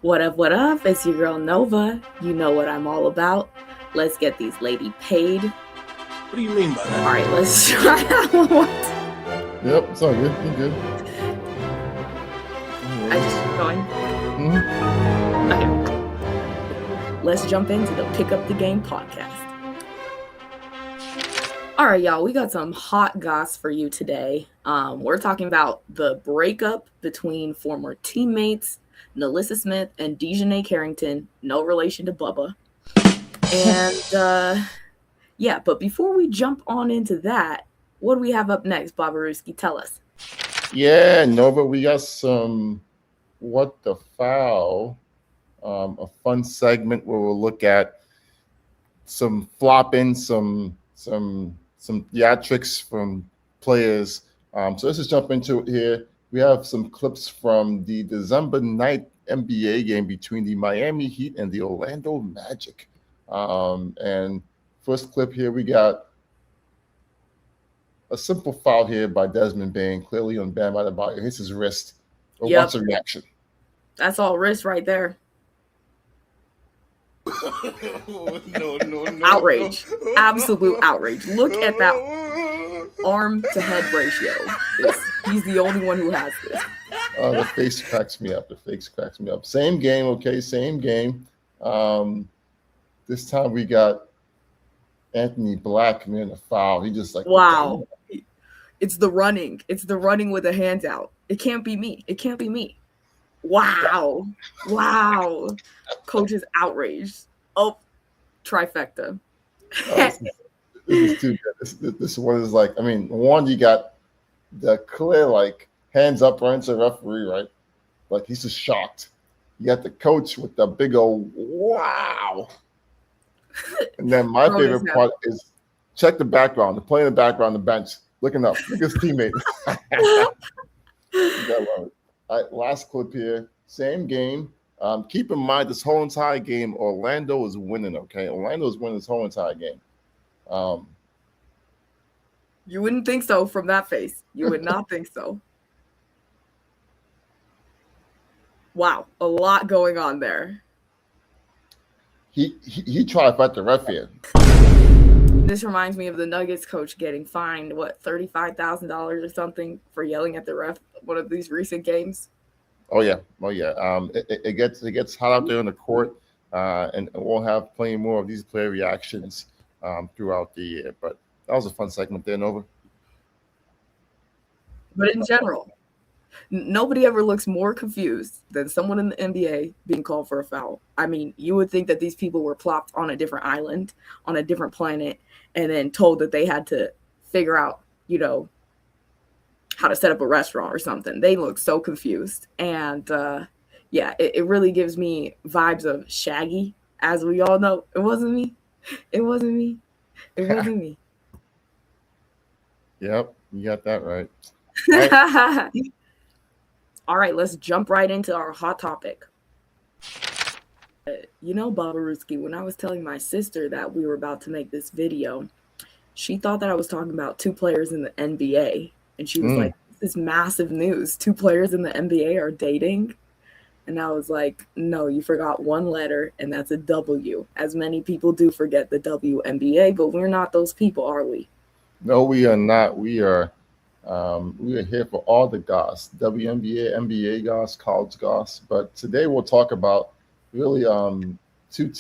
What up, what up? It's your girl Nova. You know what I'm all about. Let's get these lady paid. What do you mean by that? All right, let's try that one more time. Yep, it's all good. You're good. I just keep going. Okay. Let's jump into the Pick Up the Game podcast. All right, y'all, we got some hot goss for you today. We're talking about the breakup between former teammates Nalyssa Smith and Dijonai Carrington, no relation to Bubba. And yeah, but before we jump on into that, what do we have up next, Babaruski? Tell us. Yeah, Nova, we got some What the Foul, a fun segment where we'll look at some flopping, some theatrics from players. So let's just jump into it here. We have some clips from the December night NBA game between the Miami Heat and the Orlando Magic. And first clip here, we got a simple foul here by Desmond Bain, clearly on Bam Adebayo. Hits his wrist. But Yep. what's the reaction? That's all wrist right there. No. Outrage. Absolute outrage. Look at that arm to head ratio. He's the only one who has this. The face cracks me up. Same game, okay? Same game. This time we got Anthony Blackman a foul. He just like, wow. It's the running. It's the running with the hands out. It can't be me. Wow. Coach is outraged. Oh, trifecta. This is too good. This one is like, I mean, one, you got the clear, like, hands up right into the referee, right? Like, he's just shocked. You got the coach with the big old wow. And then my favorite part is check the background, the play in the background, the bench, looking up. Look at his teammate. All right, last clip here. Same game. Keep in mind, this whole entire game, Orlando is winning, okay? Orlando is winning this whole entire game. You wouldn't think so from that face. You would not think so. Wow, a lot going on there. He tried to fight the ref here. This reminds me of the Nuggets coach getting fined, what, $35,000 or something for yelling at the ref one of these recent games. Oh yeah. It gets hot out there on the court, and we'll have plenty more of these player reactions throughout the year. But that was a fun segment there, Nova. But in general, nobody ever looks more confused than someone in the NBA being called for a foul. I mean, you would think that these people were plopped on a different island, on a different planet, and then told that they had to figure out, how to set up a restaurant or something. They look so confused. And yeah, it really gives me vibes of Shaggy, as we all know. It wasn't me. Yep, you got that right. All right, let's jump right into our hot topic. Babaruski, when I was telling my sister that we were about to make this video, she thought that I was talking about two players in the NBA. And she was like, this is massive news. Two players in the NBA are dating. And I was like, no, you forgot one letter, and that's a W. As many people do forget the WNBA, but we're not those people, are we? No, we are not. We are here for all the goss, WNBA, NBA goss, college goss. But today we'll talk about really two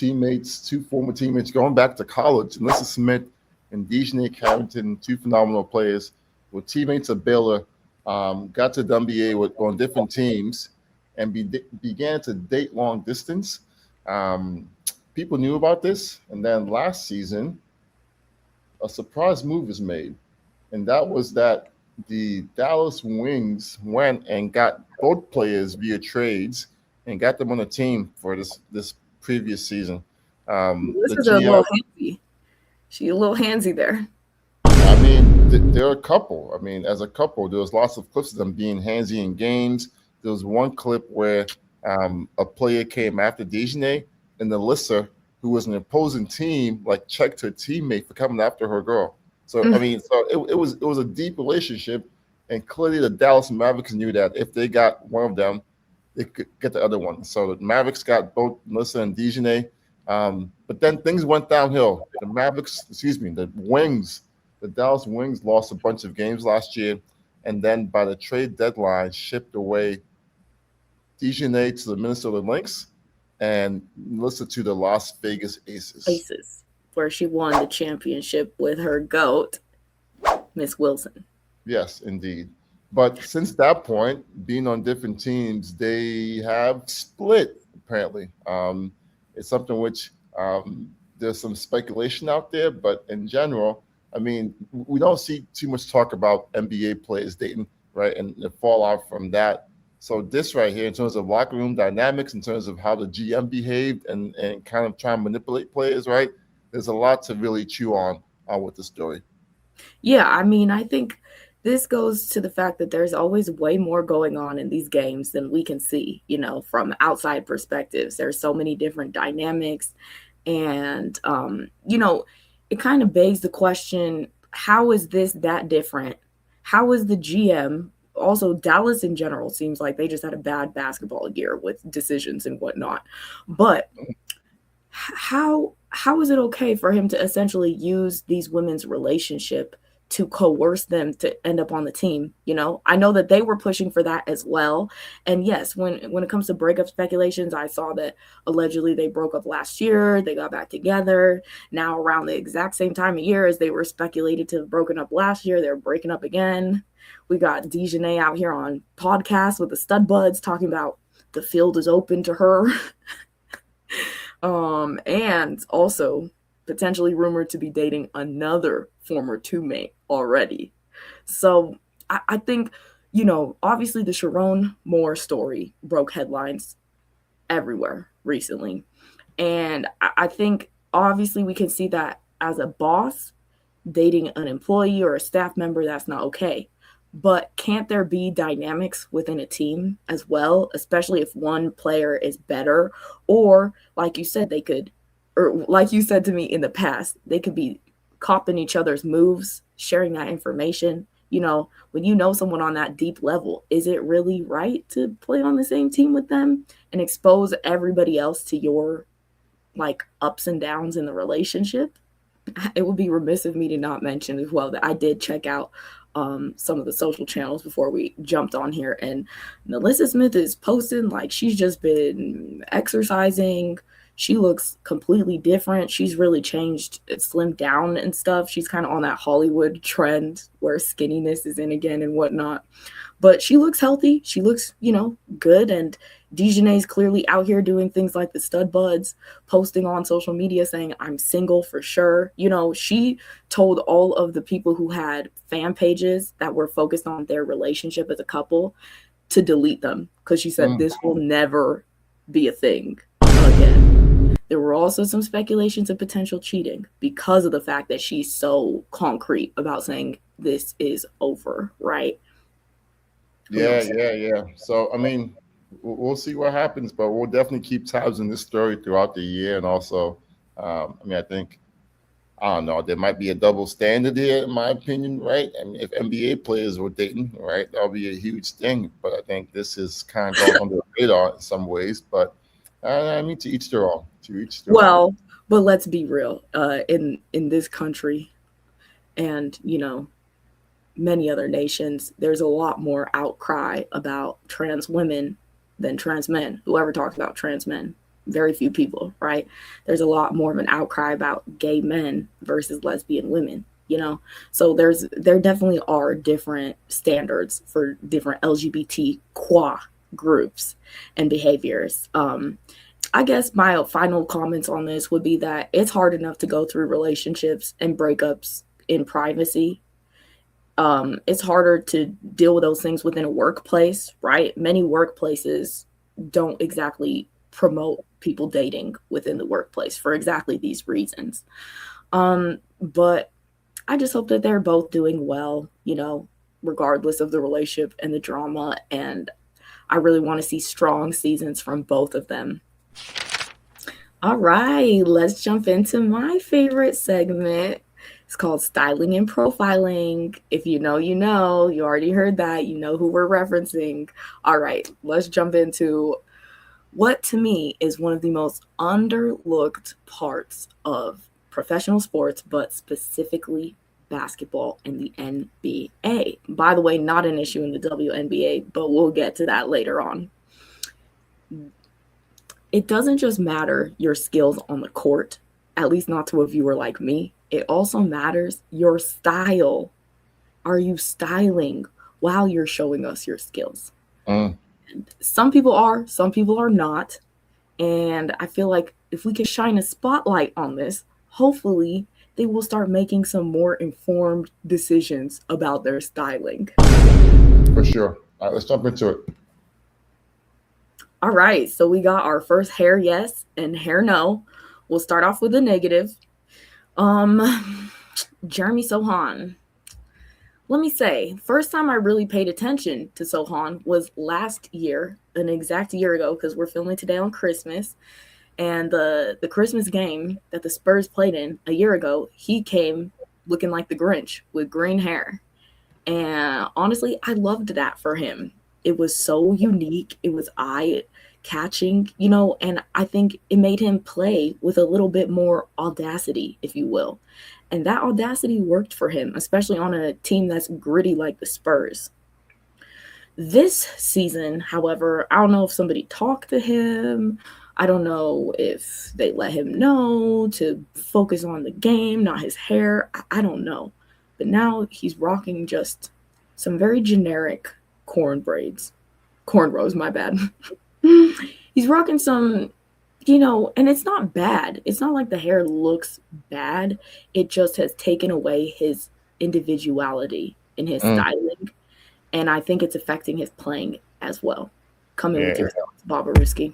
former teammates going back to college. Nalyssa Smith and Dijonai Carrington, two phenomenal players, were teammates of Baylor, got to the NBA on different teams, and began to date long distance. People knew about this, and then last season, a surprise move was made, and that was that the Dallas Wings went and got both players via trades and got them on a team for this previous season. This is a little handsy. She's a little handsy there. I mean, they're a couple. I mean, as a couple, there was lots of clips of them being handsy in games. There was one clip where a player came after Dijonai, and Nalyssa, who was an opposing team, like checked her teammate for coming after her girl. So I mean, it was a deep relationship, and clearly the Dallas Mavericks knew that if they got one of them, they could get the other one. So the Mavericks got both Nalyssa and Dijonai. But then things went downhill. The Dallas Wings lost a bunch of games last year, and then by the trade deadline, shipped away Dijonai to the Minnesota Lynx and Nalyssa to the Las Vegas Aces. Where she won the championship with her GOAT, Miss Wilson. Yes, indeed. But since that point, being on different teams, they have split, apparently. It's something which there's some speculation out there, but in general, I mean, we don't see too much talk about NBA players dating, right? And the fallout from that. So this right here, in terms of locker room dynamics, in terms of how the GM behaved and kind of trying to manipulate players, right? There's a lot to really chew on with the story. Yeah, I mean, I think this goes to the fact that there's always way more going on in these games than we can see, from outside perspectives. There's so many different dynamics. And, it kind of begs the question, how is this that different? How is the GM, also Dallas in general, seems like they just had a bad basketball year with decisions and whatnot. But how is it okay for him to essentially use these women's relationship to coerce them to end up on the team? I know that they were pushing for that as well. And yes, when it comes to breakup speculations, I saw that allegedly they broke up last year, they got back together. Now around the exact same time of year as they were speculated to have broken up last year, they're breaking up again. We got Dijonai out here on podcasts with the stud buds talking about the field is open to her. And also potentially rumored to be dating another former teammate already. So I think, obviously the Sharon Moore story broke headlines everywhere recently. And I think obviously we can see that as a boss dating an employee or a staff member, that's not okay. But can't there be dynamics within a team as well, especially if one player is better? Or like you said, like you said to me in the past, they could be copying each other's moves, sharing that information. When you know someone on that deep level, is it really right to play on the same team with them and expose everybody else to your ups and downs in the relationship? It would be remiss of me to not mention as well that I did check out some of the social channels before we jumped on here, and Nalyssa Smith is posting like she's just been exercising. She looks completely different. She's really changed, slimmed down and stuff. She's kind of on that Hollywood trend where skinniness is in again and whatnot. But she looks healthy. She looks, good. And Dijonai's clearly out here doing things like the stud buds, posting on social media saying, I'm single for sure. She told all of the people who had fan pages that were focused on their relationship as a couple to delete them because she said this will never be a thing again. There were also some speculations of potential cheating because of the fact that she's so concrete about saying this is over, right? Yeah. So, I mean, we'll see what happens, but we'll definitely keep tabs on this story throughout the year. And also, I think, I don't know, there might be a double standard here, in my opinion, right? I mean, if NBA players were dating, right, that'll be a huge thing. But I think this is kind of gone under the radar in some ways. But I mean, to each their own. Well, but let's be real. In this country and, many other nations, there's a lot more outcry about trans women than trans men. Whoever talks about trans men, very few people, right? There's a lot more of an outcry about gay men versus lesbian women, So there definitely are different standards for different LGBT qua groups and behaviors. I guess my final comments on this would be that it's hard enough to go through relationships and breakups in privacy. It's harder to deal with those things within a workplace, right? Many workplaces don't exactly promote people dating within the workplace for exactly these reasons. But I just hope that they're both doing well, regardless of the relationship and the drama. And I really want to see strong seasons from both of them. All right, let's jump into my favorite segment, It's called styling and profiling. If you know, you know. You already heard that. You know who we're referencing. All right, let's jump into what to me is one of the most underlooked parts of professional sports, but specifically basketball in the NBA. By the way, not an issue in the WNBA, but we'll get to that later on. It doesn't just matter your skills on the court, at least not to a viewer like me. It also matters your style. Are you styling while you're showing us your skills? Some people are, some people are not. And I feel like if we could shine a spotlight on this, hopefully they will start making some more informed decisions about their styling. For sure. All right, let's jump into it. All right, so we got our first hair yes and hair no. We'll start off with the negative. Jeremy Sohan. Let me say, first time I really paid attention to Sohan was last year, an exact year ago, because we're filming today on Christmas. And the Christmas game that the Spurs played in a year ago, he came looking like the Grinch with green hair. And honestly, I loved that for him. It was so unique. It was eye-catching, and I think it made him play with a little bit more audacity, if you will. And that audacity worked for him, especially on a team that's gritty like the Spurs. This season, however, I don't know if somebody talked to him. I don't know if they let him know to focus on the game, not his hair. I don't know. But now he's rocking just some very generic cornrows, my bad. He's rocking some, and it's not bad. It's not like the hair looks bad. It just has taken away his individuality in his styling. And I think it's affecting his playing as well. Come in with your thoughts, Bobaruski.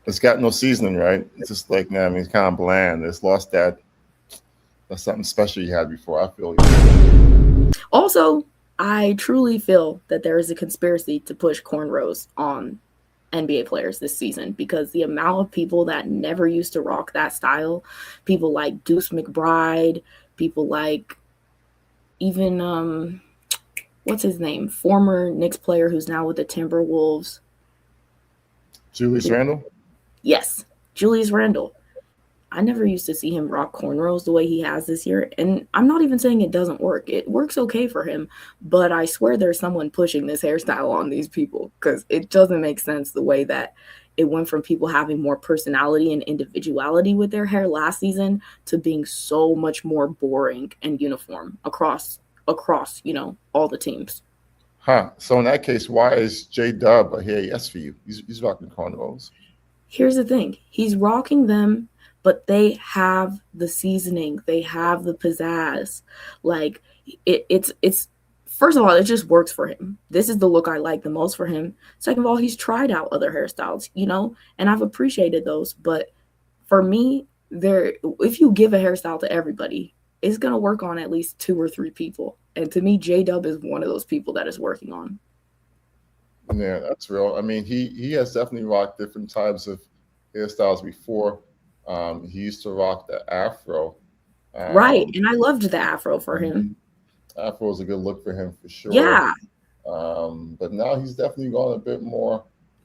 It's got no seasoning, right? It's just like, it's kind of bland. It's lost that's something special you had before, I feel. Also, I truly feel that there is a conspiracy to push cornrows on NBA players this season, because the amount of people that never used to rock that style, people like Deuce McBride, people like even what's his name, former Knicks player who's now with the Timberwolves, Julius Randle. Yes, Julius Randle. I never used to see him rock cornrows the way he has this year. And I'm not even saying it doesn't work. It works okay for him. But I swear there's someone pushing this hairstyle on these people, because it doesn't make sense the way that it went from people having more personality and individuality with their hair last season to being so much more boring and uniform across all the teams. So in that case, why is J-Dub a hair yes for you? He's rocking cornrows. Here's the thing. He's rocking them, but they have the seasoning. They have the pizzazz. Like, it's first of all, it just works for him. This is the look I like the most for him. Second of all, he's tried out other hairstyles, and I've appreciated those. But for me, if you give a hairstyle to everybody, it's going to work on at least 2 or 3 people. And to me, J-Dub is one of those people that is working on. Yeah, that's real. I mean, he has definitely rocked different types of hairstyles before. He used to rock the afro. Right, and I loved the afro for him. Afro is a good look for him for sure. Yeah. But now he's definitely gone a bit more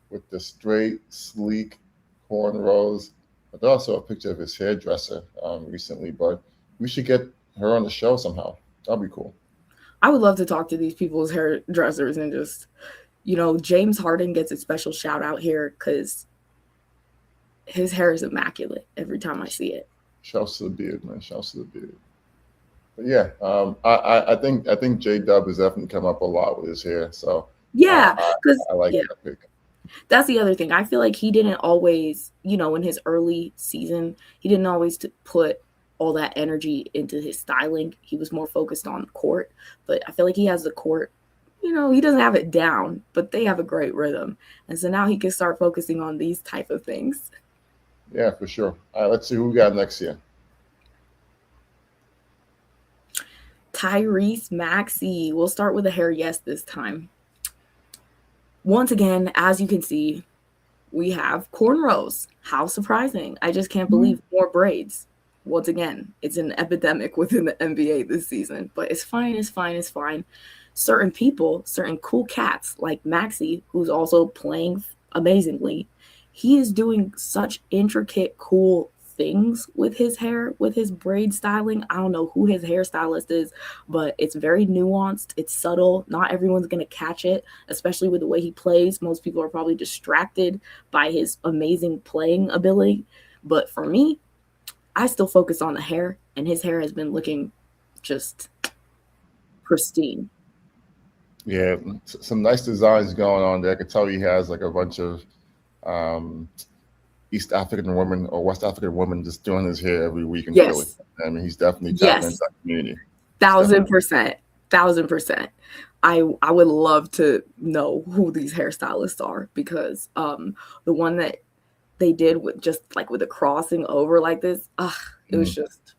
with the straight, sleek cornrows. There's also a picture of his hairdresser recently, but we should get her on the show somehow. That'd be cool. I would love to talk to these people's hairdressers and just, James Harden gets a special shout out here because his hair is immaculate every time I see it. Shouts to the beard, man. Shouts to the beard. But yeah, I think J-Dub has definitely come up a lot with his hair. So yeah, because I like that pick. That's the other thing. I feel like he didn't always, in his early season, he didn't always put all that energy into his styling. He was more focused on the court. But I feel like he has the court. He doesn't have it down, but they have a great rhythm. And so now he can start focusing on these type of things. Yeah, for sure. All right, let's see who we got next year. Tyrese Maxey. We'll start with a hair yes this time. Once again, as you can see, we have cornrows. How surprising. I just can't believe more braids. Once again, it's an epidemic within the NBA this season, but it's fine, it's fine, it's fine. Certain people, certain cool cats like Maxi, who's also playing amazingly, he is doing such intricate, cool things with his hair, with his braid styling. I don't know who his hairstylist is, but it's very nuanced, it's subtle. Not everyone's going to catch it, especially with the way he plays. Most people are probably distracted by his amazing playing ability. But for me, I still focus on the hair, and his hair has been looking just pristine. Yeah, some nice designs going on there. I could tell he has like a bunch of um, East African women or West African women just doing his hair every week in Philly. Yes. I mean, he's definitely tapping into Yes. that community. 1,000%. 1,000%. I would love to know who these hairstylists are, because the one that they did with just like with the crossing over like this, it was just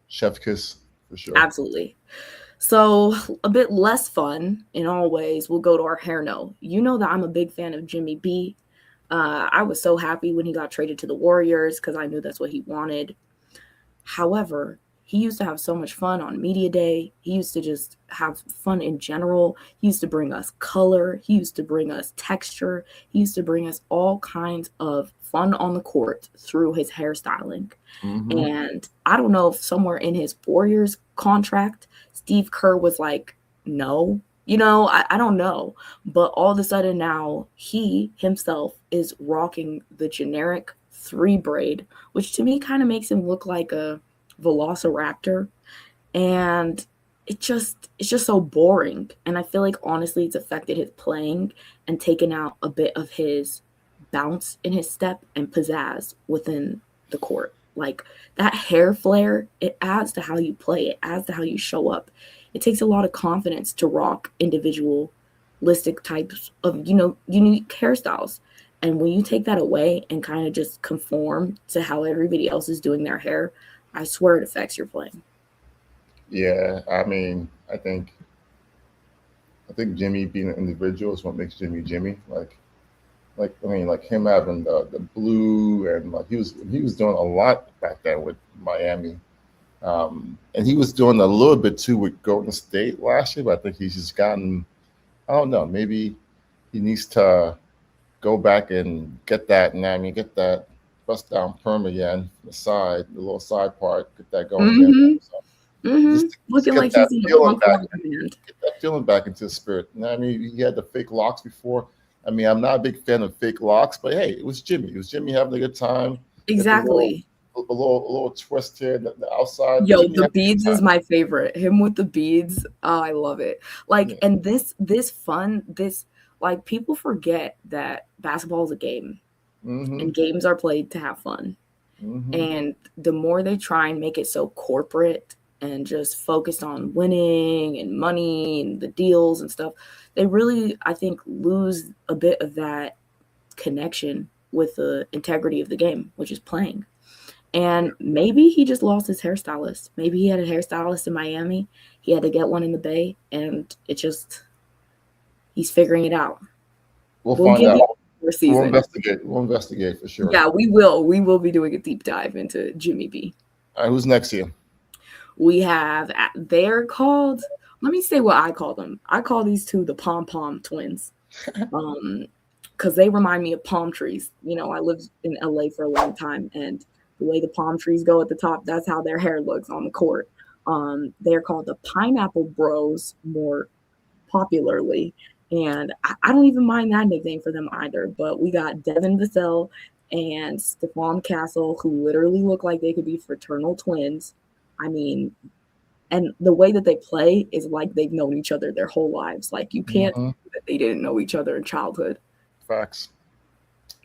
Chef kiss for sure. absolutely. So a bit less fun in all ways. We'll go to our hair no. You know that I'm a big fan of Jimmy B. I was so happy when he got traded to the Warriors because I knew that's what he wanted. However, he used to have so much fun on media day. He used to just have fun in general. He used to bring us color. He used to bring us texture. He used to bring us all kinds of fun on the court through his hairstyling. And I don't know if somewhere in his Warriors contract, Steve Kerr was like, no, I don't know. But all of a sudden now he himself is rocking the generic 3 braid, which to me kind of makes him look like a velociraptor. And it's just so boring. And I feel like honestly it's affected his playing and taken out a bit of his bounce in his step and pizzazz within the court. Like that hair flare, it adds to how you play, it adds to how you show up. It takes a lot of confidence to rock individualistic types of, unique hairstyles. And when you take that away and kind of just conform to how everybody else is doing their hair, I swear it affects your playing. Yeah, I mean, I think Jimmy being an individual is what makes Jimmy Jimmy. Like him having the blue, and like he was doing a lot back then with Miami, and he was doing a little bit too with Golden State last year. But I think he's just gotten, I don't know, maybe he needs to go back and get that, and I mean get that bust down perm again, the side, the little side part, get that going again. So just Looking get like that he's in a feeling punk back. rock band. Get that feeling back into the spirit. You know what I mean, he had the fake locks before. I mean, I'm not a big fan of fake locks, but hey, it was Jimmy. It was Jimmy having a good time. Get Exactly. a little twist here, the outside. Yo, Jimmy the having a good beads is time. my favorite. Him with the beads. Oh, I love it. Like, Yeah. and this fun, like people forget that basketball is a game Mm-hmm. and games are played to have fun. Mm-hmm. And the more they try and make it so corporate and just focused on winning and money and the deals and stuff, they really, I think, lose a bit of that connection with the integrity of the game, which is playing. And maybe he just lost his hairstylist. Maybe he had a hairstylist in Miami. He had to get one in the Bay, and he's figuring it out. We'll We'll find give you out. more We'll season. investigate. We'll investigate for sure. Yeah, we will. We will be doing a deep dive into Jimmy B. All right, who's next here? We have, they're called, let me say what I call them. I call these two the pom pom twins. Because they remind me of palm trees. I lived in LA for a long time, and the way the palm trees go at the top, that's how their hair looks on the court. They're called the Pineapple Bros more popularly. And I don't even mind that nickname for them either. But we got Devin Vassell and Stephon Castle, who literally look like they could be fraternal twins. I mean, and the way that they play is like they've known each other their whole lives. Like you can't say that they didn't know each other in childhood. Facts.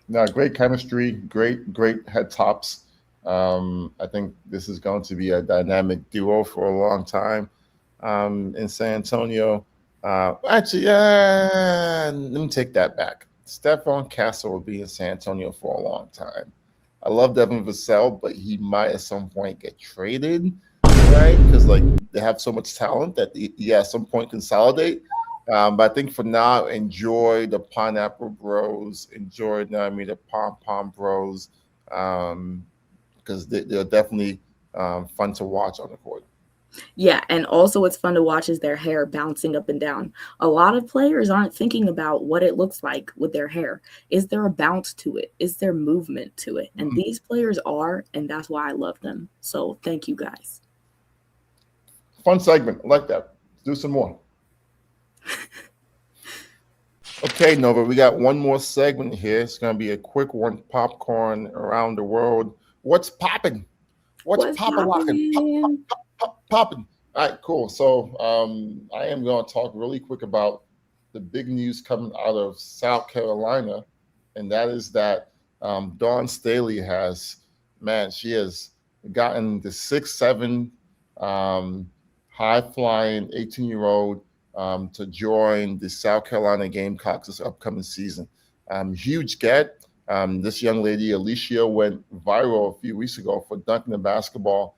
Now, great chemistry, great head tops. I think this is going to be a dynamic duo for a long time in San Antonio. Actually, let me take that back. Stephon Castle will be in San Antonio for a long time. I love Devin Vassell, but he might at some point get traded, right? Because like they have so much talent that he at some point consolidate. But I think for now, enjoy the Pineapple Bros, enjoy the Pom Pom Bros, because they'll definitely fun to watch on the court. Yeah, and also what's fun to watch is their hair bouncing up and down. A lot of players aren't thinking about what it looks like with their hair. Is there a bounce to it? Is there movement to it? And these players are, and that's why I love them. So thank you guys. Fun segment. I like that. Let's do some more. Okay, Nova, we got one more segment here. It's going to be a quick one, popcorn around the world. What's popping? What's popping? Popping. All right, cool. So I am going to talk really quick about the big news coming out of South Carolina, and that is that Dawn Staley she has gotten the 6'7", high-flying 18-year-old to join the South Carolina Gamecocks this upcoming season. Huge get. This young lady, Alicia, went viral a few weeks ago for dunking the basketball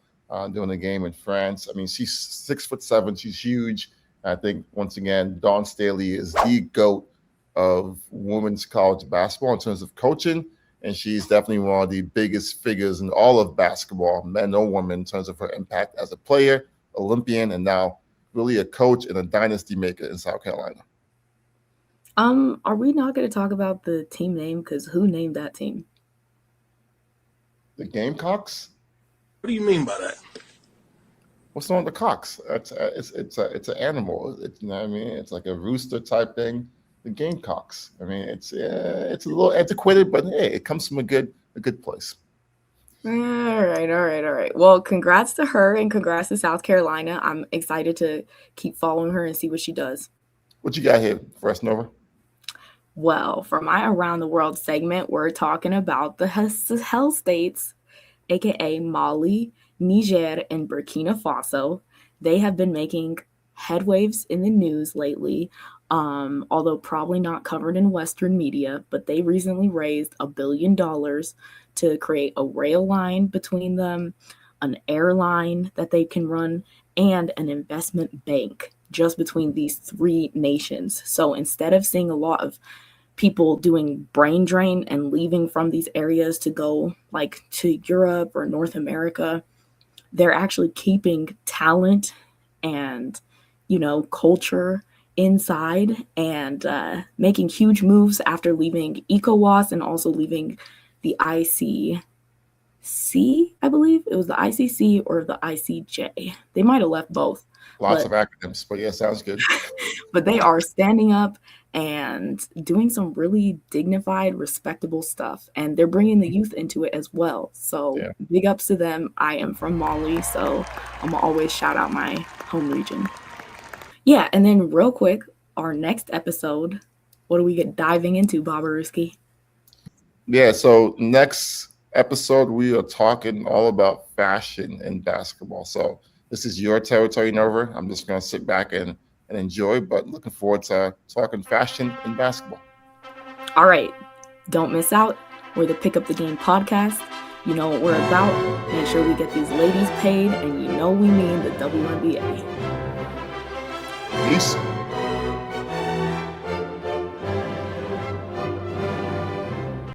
during a game in France. I mean, she's 6'7". She's huge. I think, once again, Dawn Staley is the GOAT of women's college basketball in terms of coaching, and she's definitely one of the biggest figures in all of basketball, men or women, in terms of her impact as a player, Olympian, and now really a coach and a dynasty maker in South Carolina. Are we not going to talk about the team name? Because who named that team? The Gamecocks? What do you mean by that? What's wrong with the cocks? It's an animal. It's, you know what I mean? It's like a rooster type thing. The Gamecocks. I mean, it's a little antiquated, but hey, it comes from a good place. All right. Well, congrats to her and congrats to South Carolina. I'm excited to keep following her and see what she does. What you got here for us, Nova? Well, for my Around the World segment, we're talking about the Sahel states, aka Mali, Niger, and Burkina Faso. They have been making headwaves in the news lately, although probably not covered in Western media, but they recently raised $1 billion to create a rail line between them, an airline that they can run, and an investment bank just between these three nations. So instead of seeing a lot of people doing brain drain and leaving from these areas to go like to Europe or North America, they're actually keeping talent and, culture inside and making huge moves after leaving ECOWAS and also leaving the ICC, I believe. It was the ICC or the ICJ. They might have left both. Lots of acronyms, but yeah, sounds good. But they are standing up and doing some really dignified, respectable stuff. And they're bringing the youth into it as well. So Big ups to them. I am from Mali, so I'm going to always shout out my home region. Yeah, and then real quick, our next episode, what are we diving into, Babaruski? Yeah, so next episode, we are talking all about fashion in basketball. So this is your territory, Nova. I'm just going to sit back and enjoy, but looking forward to talking fashion in basketball. All right. Don't miss out. We're the Pick Up the Game podcast. You know what we're about. Make sure we get these ladies paid, and we mean the WNBA. Peace.